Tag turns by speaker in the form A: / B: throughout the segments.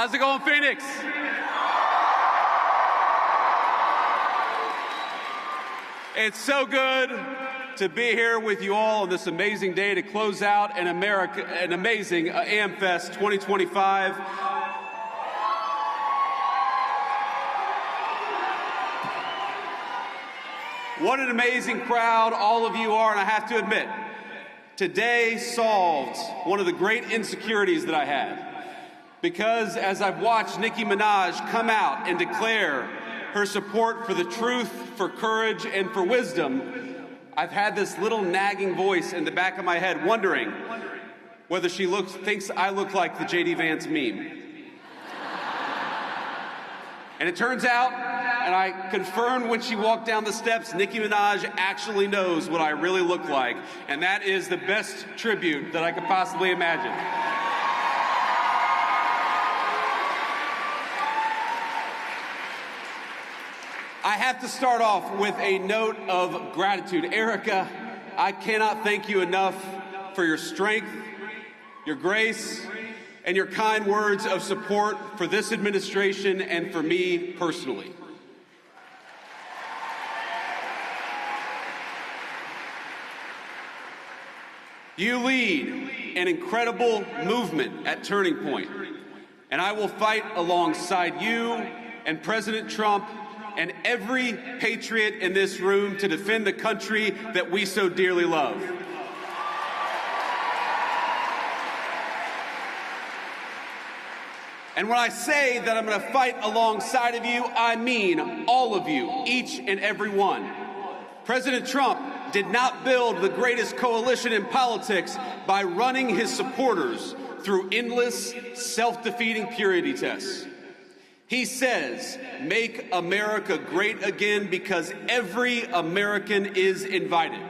A: How's it going, Phoenix? It's so good to be here with you all on this amazing day to close out an amazing AmFest 2025. What an amazing crowd all of you are, and I have to admit, today solved one of the great insecurities that I had. Because as I've watched Nicki Minaj come out and declare her support for the truth, for courage, and for wisdom, I've had this little nagging voice in the back of my head wondering whether she thinks I look like the J.D. Vance meme. And it turns out, and I confirmed when she walked down the steps, Nicki Minaj actually knows what I really look like, and that is the best tribute that I could possibly imagine. I have to start off with a note of gratitude. Erica, I cannot thank you enough for your strength, your grace, and your kind words of support for this administration and for me personally. You lead an incredible movement at Turning Point, and I will fight alongside you and President Trump and every patriot in this room to defend the country that we so dearly love. And when I say that I'm going to fight alongside of you, I mean all of you, each and every one. President Trump did not build the greatest coalition in politics by running his supporters through endless, self-defeating purity tests. He says, "Make America great again," because every American is invited.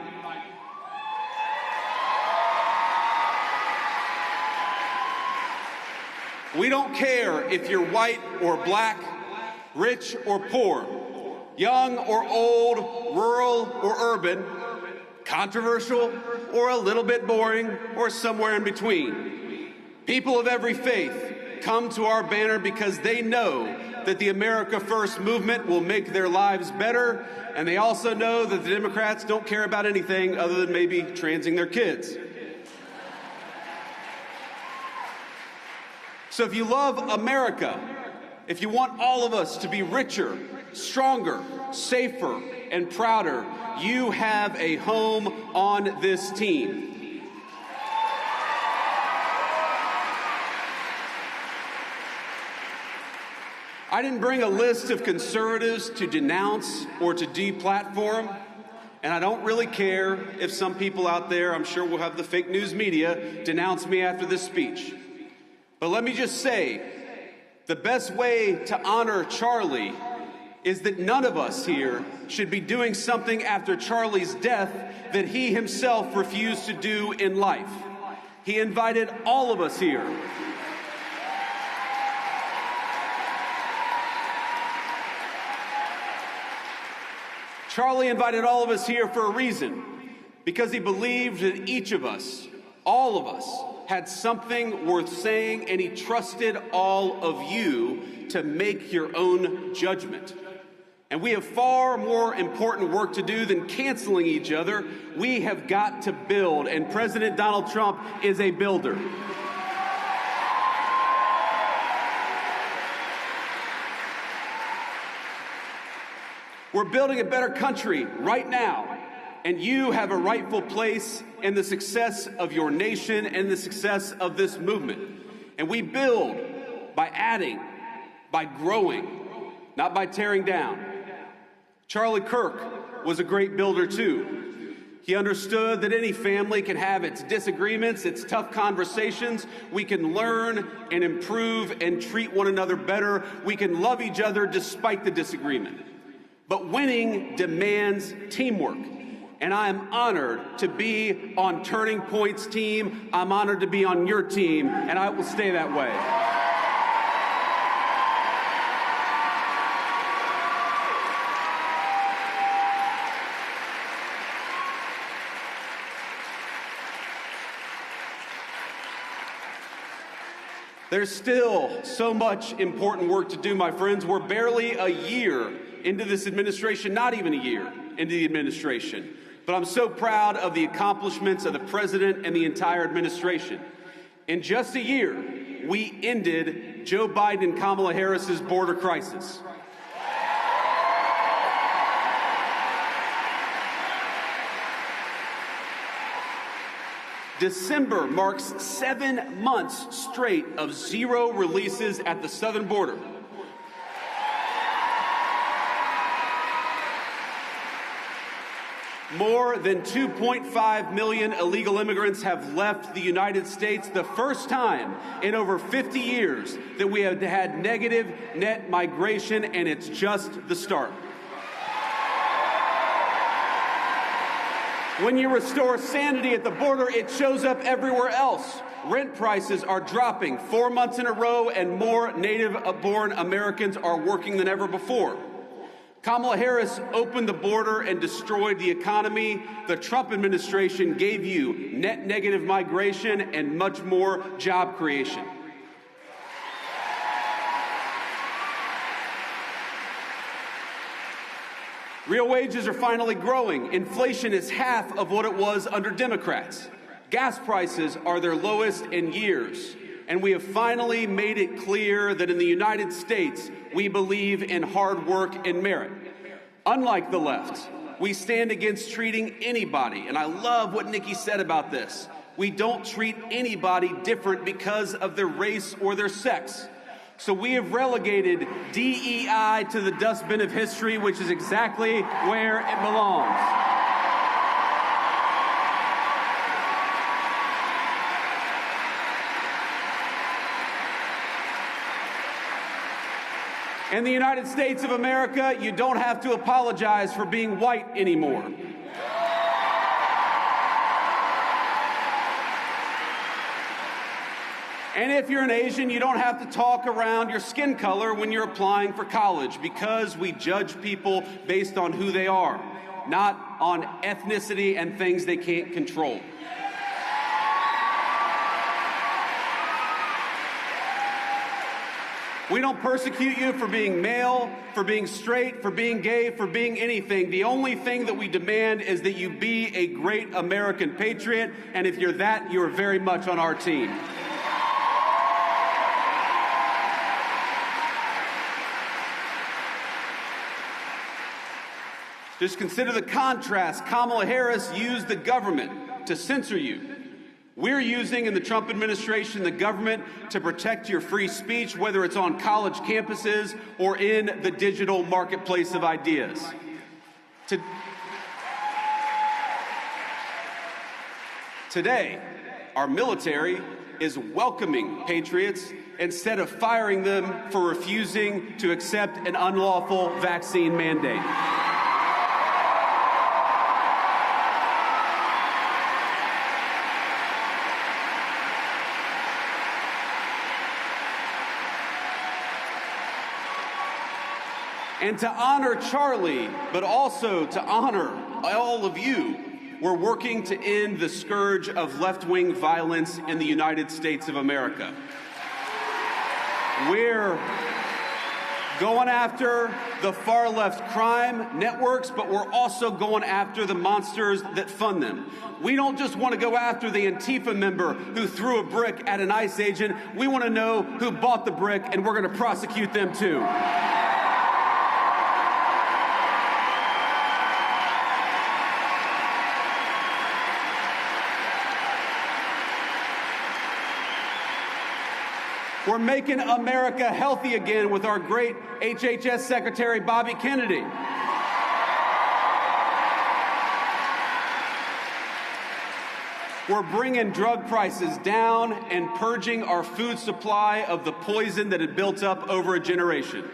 A: We don't care if you're white or black, rich or poor, young or old, rural or urban, controversial or a little bit boring, or somewhere in between. People of every faith come to our banner because they know that the America First movement will make their lives better, and they also know that the Democrats don't care about anything other than maybe transing their kids. So if you love America, if you want all of us to be richer, stronger, safer, and prouder, you have a home on this team. I didn't bring a list of conservatives to denounce or to deplatform, and I don't really care if some people out there, I'm sure we'll have the fake news media, denounce me after this speech. But let me just say, the best way to honor Charlie is that none of us here should be doing something after Charlie's death that he himself refused to do in life. He invited all of us here. Charlie invited all of us here for a reason, because he believed that each of us, all of us, had something worth saying, and he trusted all of you to make your own judgment. And we have far more important work to do than canceling each other. We have got to build, and President Donald Trump is a builder. We're building a better country right now, and you have a rightful place in the success of your nation and the success of this movement. And we build by adding, by growing, not by tearing down. Charlie Kirk was a great builder too. He understood that any family can have its disagreements, its tough conversations. We can learn and improve and treat one another better. We can love each other despite the disagreement. But winning demands teamwork. And I am honored to be on Turning Point's team. I'm honored to be on your team, and I will stay that way. There's still so much important work to do, my friends. We're barely a year into this administration, not even a year into the administration. But I'm so proud of the accomplishments of the president and the entire administration. In just a year, we ended Joe Biden and Kamala Harris's border crisis. December marks 7 months straight of zero releases at the southern border. More than 2.5 million illegal immigrants have left the United States, the first time in over 50 years that we have had negative net migration, and it's just the start. When you restore sanity at the border, it shows up everywhere else. Rent prices are dropping 4 months in a row, and more native-born Americans are working than ever before. Kamala Harris opened the border and destroyed the economy. The Trump administration gave you net negative migration and much more job creation. Real wages are finally growing. Inflation is half of what it was under Democrats. Gas prices are their lowest in years. And we have finally made it clear that in the United States, we believe in hard work and merit. Unlike the left, we stand against treating anybody, and I love what Nikki said about this. We don't treat anybody different because of their race or their sex. So we have relegated DEI to the dustbin of history, which is exactly where it belongs. In the United States of America, you don't have to apologize for being white anymore. And if you're an Asian, you don't have to talk around your skin color when you're applying for college, because we judge people based on who they are, not on ethnicity and things they can't control. We don't persecute you for being male, for being straight, for being gay, for being anything. The only thing that we demand is that you be a great American patriot, and if you're that, you're very much on our team. Just consider the contrast. Kamala Harris used the government to censor you. We're using, in the Trump administration, the government to protect your free speech, whether it's on college campuses or in the digital marketplace of ideas. Today, our military is welcoming patriots instead of firing them for refusing to accept an unlawful vaccine mandate. And to honor Charlie, but also to honor all of you, we're working to end the scourge of left-wing violence in the United States of America. We're going after the far-left crime networks, but we're also going after the monsters that fund them. We don't just want to go after the Antifa member who threw a brick at an ICE agent. We want to know who bought the brick, and we're going to prosecute them too. We're making America healthy again with our great HHS Secretary, Bobby Kennedy. We're bringing drug prices down and purging our food supply of the poison that had built up over a generation.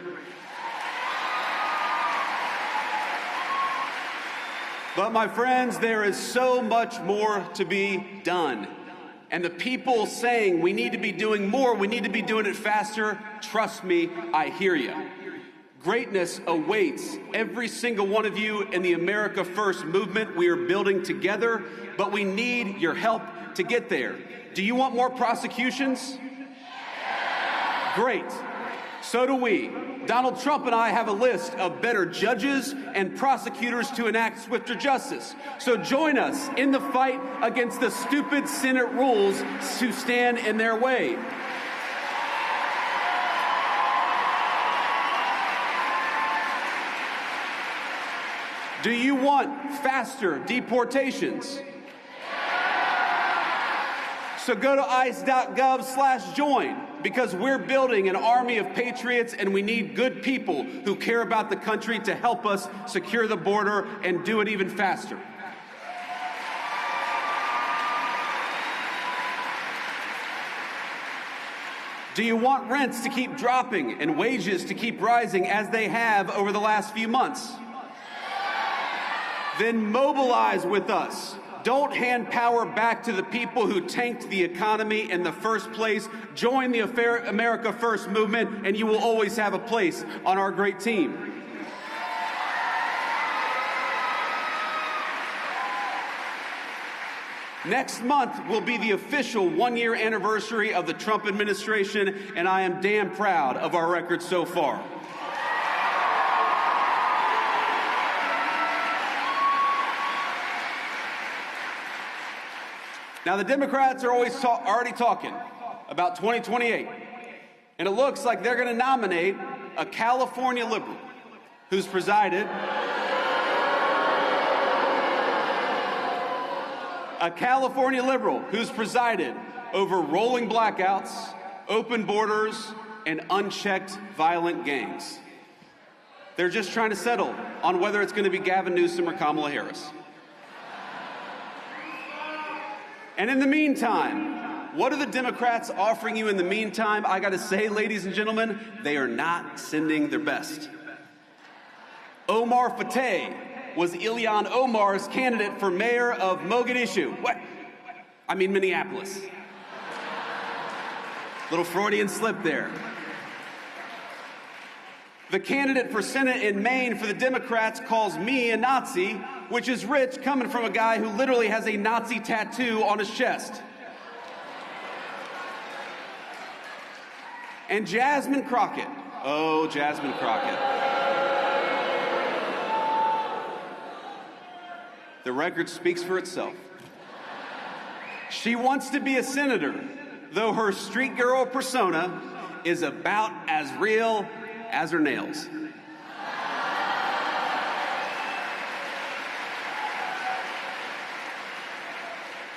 A: But my friends, there is so much more to be done. And the people saying we need to be doing more, we need to be doing it faster, trust me, I hear you. Greatness awaits every single one of you in the America First movement we are building together, but we need your help to get there. Do you want more prosecutions? Great. So do we. Donald Trump and I have a list of better judges and prosecutors to enact swifter justice. So join us in the fight against the stupid Senate rules to stand in their way. Do you want faster deportations? So go to ice.gov/join, because we're building an army of patriots and we need good people who care about the country to help us secure the border and do it even faster. Do you want rents to keep dropping and wages to keep rising as they have over the last few months? Then mobilize with us. Don't hand power back to the people who tanked the economy in the first place. Join the America First movement, and you will always have a place on our great team. Next month will be the official one-year anniversary of the Trump administration, and I am damn proud of our record so far. Now, the Democrats are already talking about 2028, and it looks like they're going to nominate a California liberal who's presided over rolling blackouts, open borders, and unchecked violent gangs. They're just trying to settle on whether it's going to be Gavin Newsom or Kamala Harris. And in the meantime, what are the Democrats offering you in the meantime? I got to say, ladies and gentlemen, they are not sending their best. Omar Fateh was Ilhan Omar's candidate for mayor of Mogadishu. Minneapolis. Little Freudian slip there. The candidate for Senate in Maine for the Democrats calls me a Nazi, which is rich coming from a guy who literally has a Nazi tattoo on his chest. And Jasmine Crockett. Oh, Jasmine Crockett. The record speaks for itself. She wants to be a senator, though her street girl persona is about as real as her nails.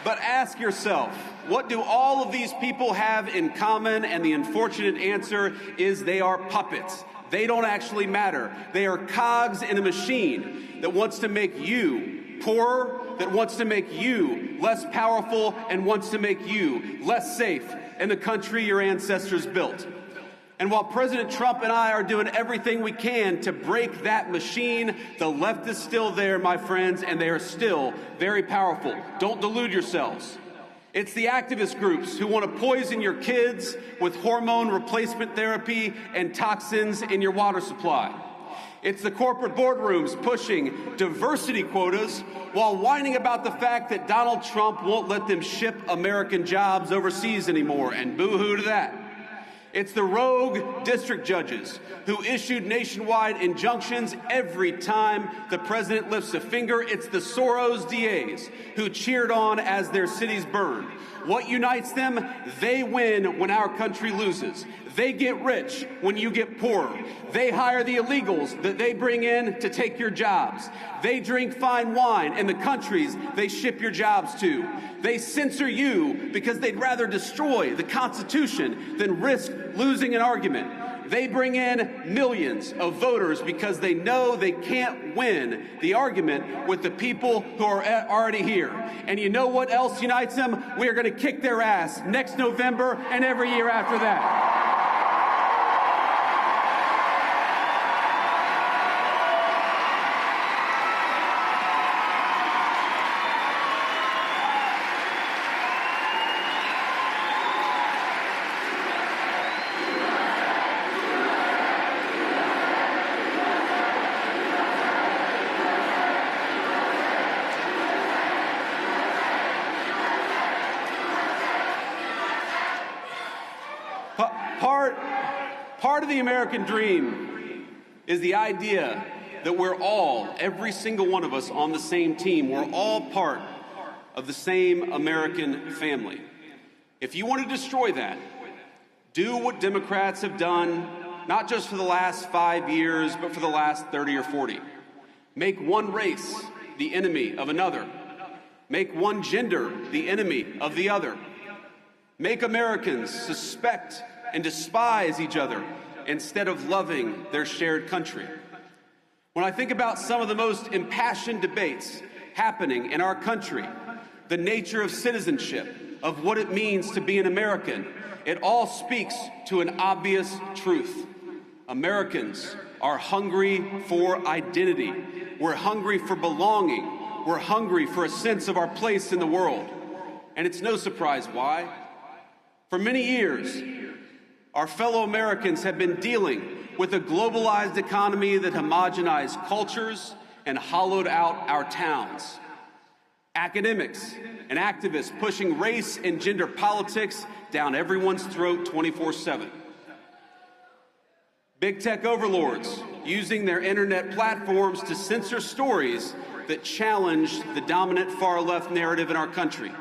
A: But ask yourself, what do all of these people have in common? And the unfortunate answer is they are puppets. They don't actually matter. They are cogs in a machine that wants to make you poorer, that wants to make you less powerful, and wants to make you less safe in the country your ancestors built. And while President Trump and I are doing everything we can to break that machine, the left is still there, my friends, and they are still very powerful. Don't delude yourselves. It's the activist groups who want to poison your kids with hormone replacement therapy and toxins in your water supply. It's the corporate boardrooms pushing diversity quotas while whining about the fact that Donald Trump won't let them ship American jobs overseas anymore, and boo-hoo to that. It's the rogue district judges who issued nationwide injunctions every time the president lifts a finger. It's the Soros DAs who cheered on as their cities burned. What unites them? They win when our country loses. They get rich when you get poorer. They hire the illegals that they bring in to take your jobs. They drink fine wine in the countries they ship your jobs to. They censor you because they'd rather destroy the Constitution than risk losing an argument. They bring in millions of voters because they know they can't win the argument with the people who are already here. And you know what else unites them? We are going to kick their ass next November and every year after that. Part of the American dream is the idea that we're all, every single one of us, on the same team. We're all part of the same American family. If you want to destroy that, do what Democrats have done, not just for the last 5 years, but for the last 30 or 40. Make one race the enemy of another. Make one gender the enemy of the other. Make Americans suspect and despise each other instead of loving their shared country. When I think about some of the most impassioned debates happening in our country, the nature of citizenship, of what it means to be an American, it all speaks to an obvious truth. Americans are hungry for identity. We're hungry for belonging. We're hungry for a sense of our place in the world. And it's no surprise why. For many years, our fellow Americans have been dealing with a globalized economy that homogenized cultures and hollowed out our towns. Academics and activists pushing race and gender politics down everyone's throat 24/7. Big tech overlords using their internet platforms to censor stories that challenge the dominant far-left narrative in our country.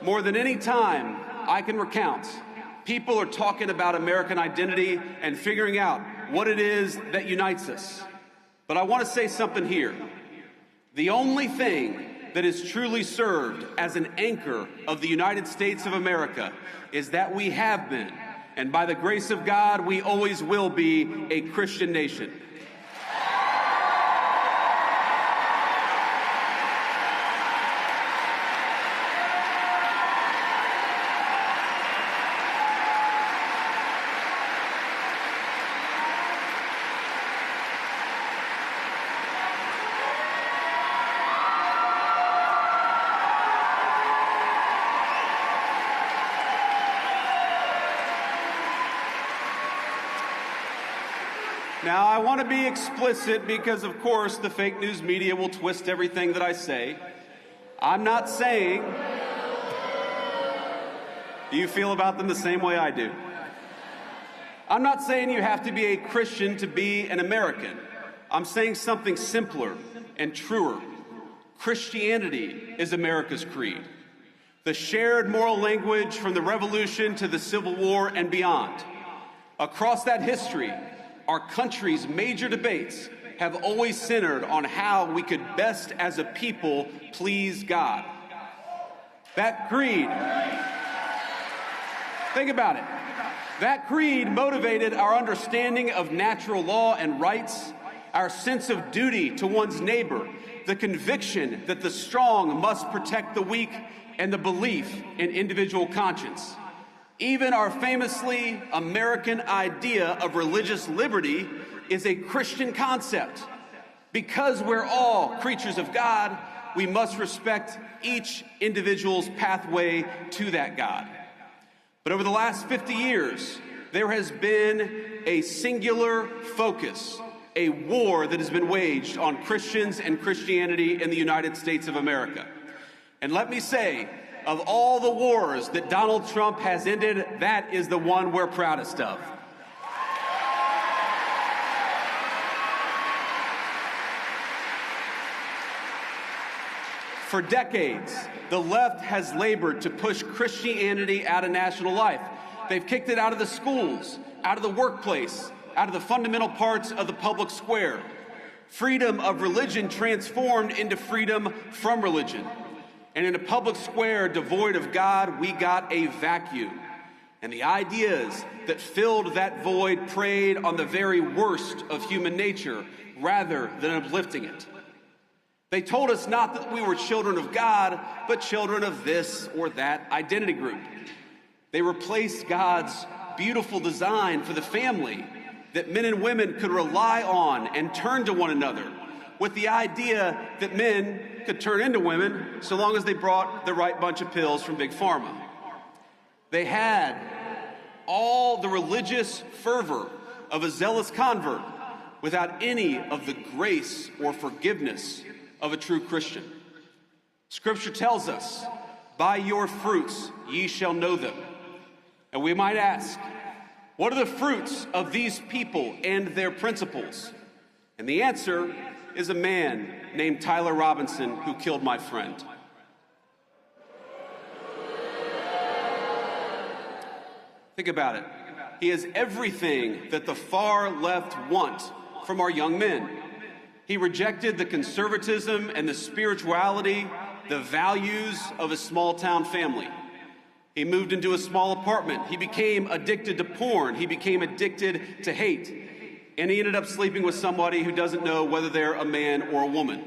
A: More than any time I can recount, people are talking about American identity and figuring out what it is that unites us. But I want to say something here. The only thing that is truly served as an anchor of the United States of America is that we have been, and by the grace of God, we always will be, a Christian nation. Now, I want to be explicit because, of course, the fake news media will twist everything that I say. I'm not saying... Do you feel about them the same way I do? I'm not saying you have to be a Christian to be an American. I'm saying something simpler and truer. Christianity is America's creed. The shared moral language from the Revolution to the Civil War and beyond. Across that history, our country's major debates have always centered on how we could best as a people please God. That creed, think about it. That creed motivated our understanding of natural law and rights, our sense of duty to one's neighbor, the conviction that the strong must protect the weak, and the belief in individual conscience. Even our famously American idea of religious liberty is a Christian concept. Because we're all creatures of God, we must respect each individual's pathway to that God. But over the last 50 years, there has been a singular focus, a war that has been waged on Christians and Christianity in the United States of America. And let me say, of all the wars that Donald Trump has ended, that is the one we're proudest of. For decades, the left has labored to push Christianity out of national life. They've kicked it out of the schools, out of the workplace, out of the fundamental parts of the public square. Freedom of religion transformed into freedom from religion. And in a public square devoid of God, we got a vacuum. And the ideas that filled that void preyed on the very worst of human nature rather than uplifting it. They told us not that we were children of God, but children of this or that identity group. They replaced God's beautiful design for the family that men and women could rely on and turn to one another, with the idea that men could turn into women so long as they brought the right bunch of pills from Big Pharma. They had all the religious fervor of a zealous convert without any of the grace or forgiveness of a true Christian. Scripture tells us, "By your fruits ye shall know them." And we might ask, what are the fruits of these people and their principles? And the answer is a man named Tyler Robinson who killed my friend. Think about it. He has everything that the far left want from our young men. He rejected the conservatism and the spirituality, the values of a small town family. He moved into a small apartment. He became addicted to porn. He became addicted to hate. And he ended up sleeping with somebody who doesn't know whether they're a man or a woman.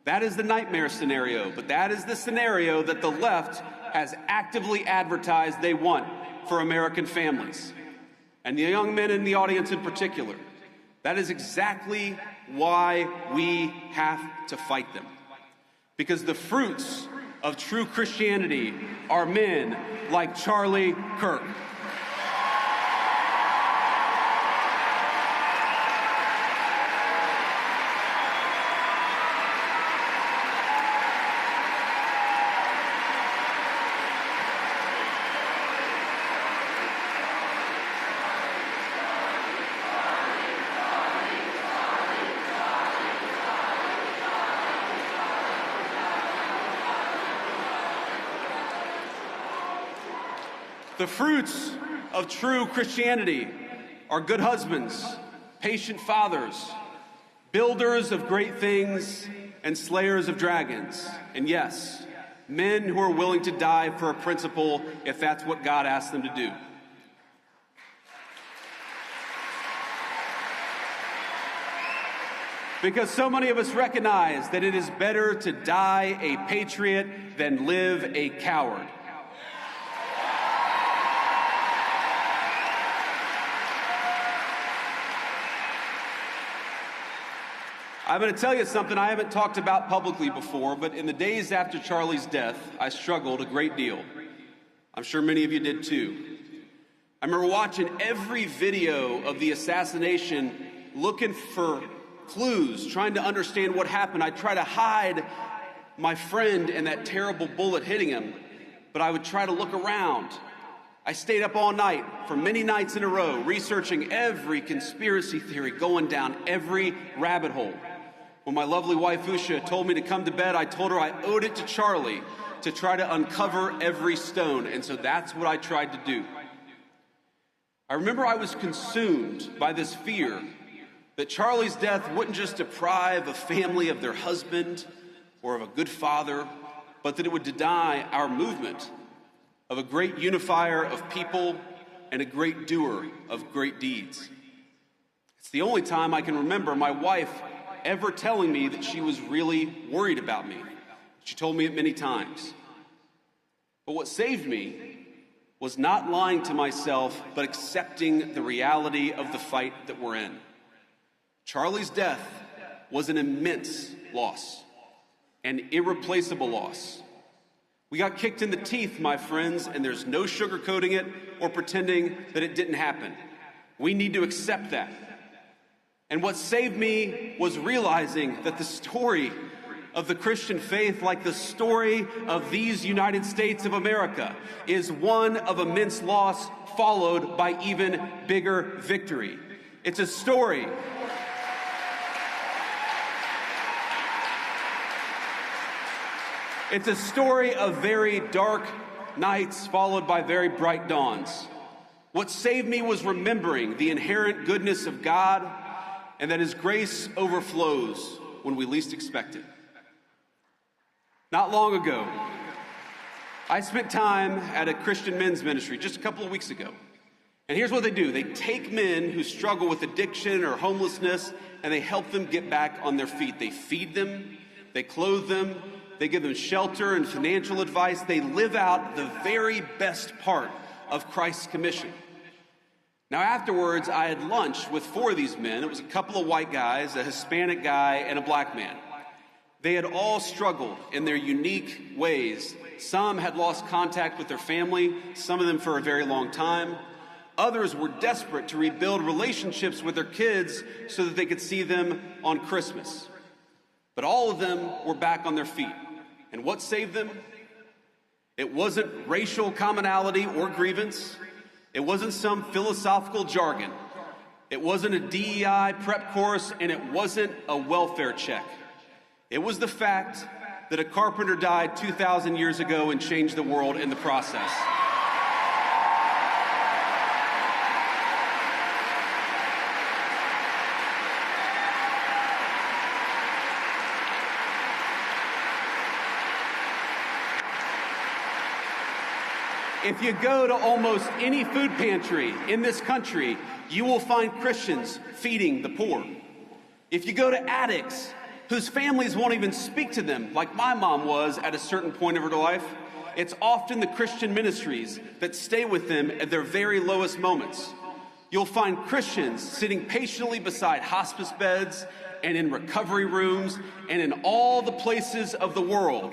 A: That is the nightmare scenario, but that is the scenario that the left has actively advertised they want for American families. And the young men in the audience in particular. That is exactly why we have to fight them. Because the fruits of true Christianity are men like Charlie Kirk. The fruits of true Christianity are good husbands, patient fathers, builders of great things, and slayers of dragons. And yes, men who are willing to die for a principle if that's what God asks them to do. Because so many of us recognize that it is better to die a patriot than live a coward. I'm going to tell you something I haven't talked about publicly before, but in the days after Charlie's death, I struggled a great deal. I'm sure many of you did too. I remember watching every video of the assassination, looking for clues, trying to understand what happened. I'd try to hide my friend and that terrible bullet hitting him, but I would try to look around. I stayed up all night for many nights in a row, researching every conspiracy theory, going down every rabbit hole. When my lovely wife, Usha, told me to come to bed, I told her I owed it to Charlie to try to uncover every stone, and so that's what I tried to do. I remember I was consumed by this fear that Charlie's death wouldn't just deprive a family of their husband or of a good father, but that it would deny our movement of a great unifier of people and a great doer of great deeds. It's the only time I can remember my wife ever telling me that she was really worried about me. She told me it many times. But what saved me was not lying to myself, but accepting the reality of the fight that we're in. Charlie's death was an immense loss, an irreplaceable loss. We got kicked in the teeth, my friends, and there's no sugarcoating it or pretending that it didn't happen. We need to accept that. And what saved me was realizing that the story of the Christian faith, like the story of these United States of America, is one of immense loss followed by even bigger victory. It's a story. It's a story of very dark nights followed by very bright dawns. What saved me was remembering the inherent goodness of God and that His grace overflows when we least expect it. Not long ago, I spent time at a Christian men's ministry just a couple of weeks ago. And here's what they do. They take men who struggle with addiction or homelessness and they help them get back on their feet. They feed them, they clothe them, they give them shelter and financial advice. They live out the very best part of Christ's commission. Now afterwards, I had lunch with 4 of these men. It was a couple of white guys, a Hispanic guy, and a black man. They had all struggled in their unique ways. Some had lost contact with their family, some of them for a very long time. Others were desperate to rebuild relationships with their kids so that they could see them on Christmas. But all of them were back on their feet. And what saved them? It wasn't racial commonality or grievance. It wasn't some philosophical jargon. It wasn't a DEI prep course, and it wasn't a welfare check. It was the fact that a carpenter died 2,000 years ago and changed the world in the process. If you go to almost any food pantry in this country, you will find Christians feeding the poor. If you go to addicts whose families won't even speak to them, like my mom was at a certain point of her life, it's often the Christian ministries that stay with them at their very lowest moments. You'll find Christians sitting patiently beside hospice beds and in recovery rooms and in all the places of the world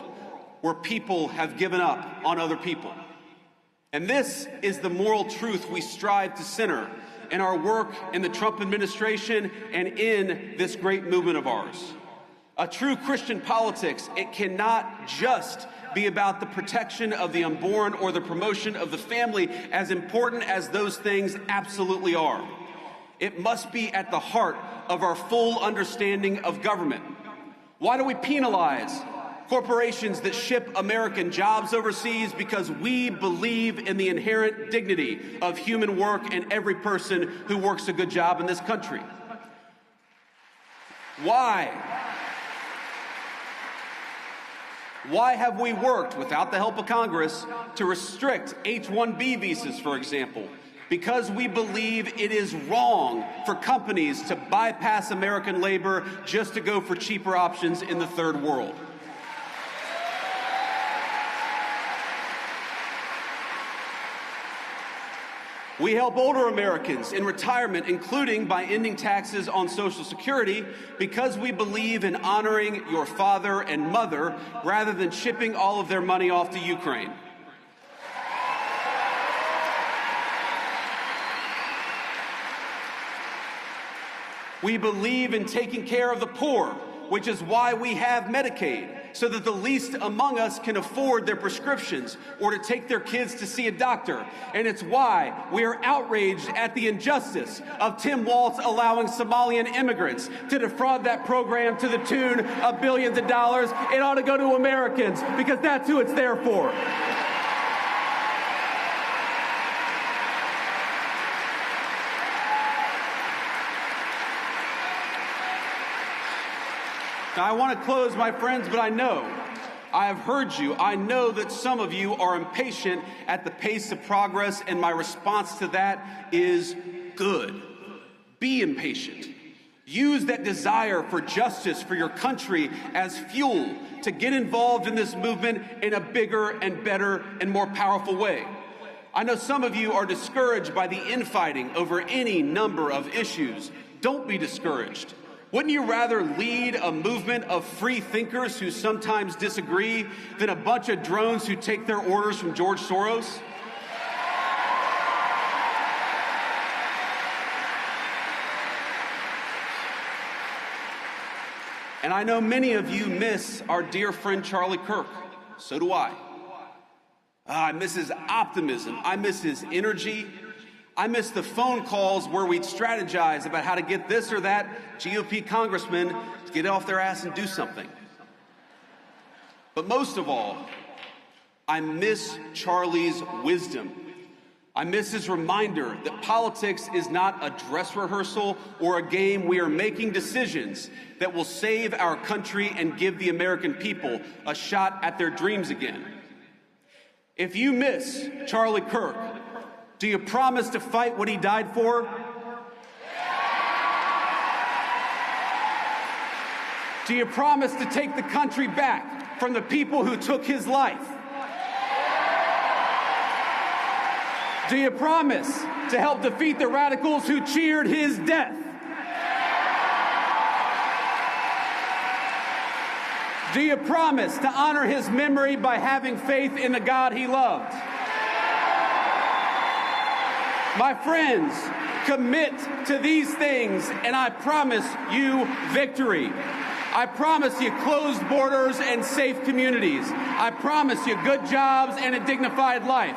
A: where people have given up on other people. And this is the moral truth we strive to center in our work in the Trump administration and in this great movement of ours. A true Christian politics, it cannot just be about the protection of the unborn or the promotion of the family, as important as those things absolutely are. It must be at the heart of our full understanding of government. Why do we penalize corporations that ship American jobs overseas? Because we believe in the inherent dignity of human work and every person who works a good job in this country. Why have we worked, without the help of Congress, to restrict H-1B visas, for example? Because we believe it is wrong for companies to bypass American labor just to go for cheaper options in the third world. We help older Americans in retirement, including by ending taxes on Social Security, because we believe in honoring your father and mother rather than shipping all of their money off to Ukraine. We believe in taking care of the poor, which is why we have Medicaid, so that the least among us can afford their prescriptions or to take their kids to see a doctor. And it's why we are outraged at the injustice of Tim Walz allowing Somalian immigrants to defraud that program to the tune of billions of dollars. It ought to go to Americans, because that's who it's there for. Now, I want to close, my friends, but I have heard you. I know that some of you are impatient at the pace of progress, and my response to that is good. Be impatient. Use that desire for justice for your country as fuel to get involved in this movement in a bigger and better and more powerful way. I know some of you are discouraged by the infighting over any number of issues. Don't be discouraged. Wouldn't you rather lead a movement of free thinkers who sometimes disagree than a bunch of drones who take their orders from George Soros? And I know many of you miss our dear friend Charlie Kirk. So do I. I miss his optimism. I miss his energy. I miss the phone calls where we'd strategize about how to get this or that GOP congressman to get off their ass and do something. But most of all, I miss Charlie's wisdom. I miss his reminder that politics is not a dress rehearsal or a game. We are making decisions that will save our country and give the American people a shot at their dreams again. If you miss Charlie Kirk, do you promise to fight what he died for? Do you promise to take the country back from the people who took his life? Do you promise to help defeat the radicals who cheered his death? Do you promise to honor his memory by having faith in the God he loved? My friends, commit to these things, and I promise you victory. I promise you closed borders and safe communities. I promise you good jobs and a dignified life.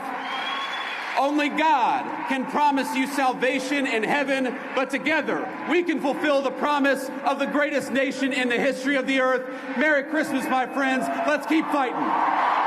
A: Only God can promise you salvation in heaven, but together we can fulfill the promise of the greatest nation in the history of the earth. Merry Christmas, my friends. Let's keep fighting.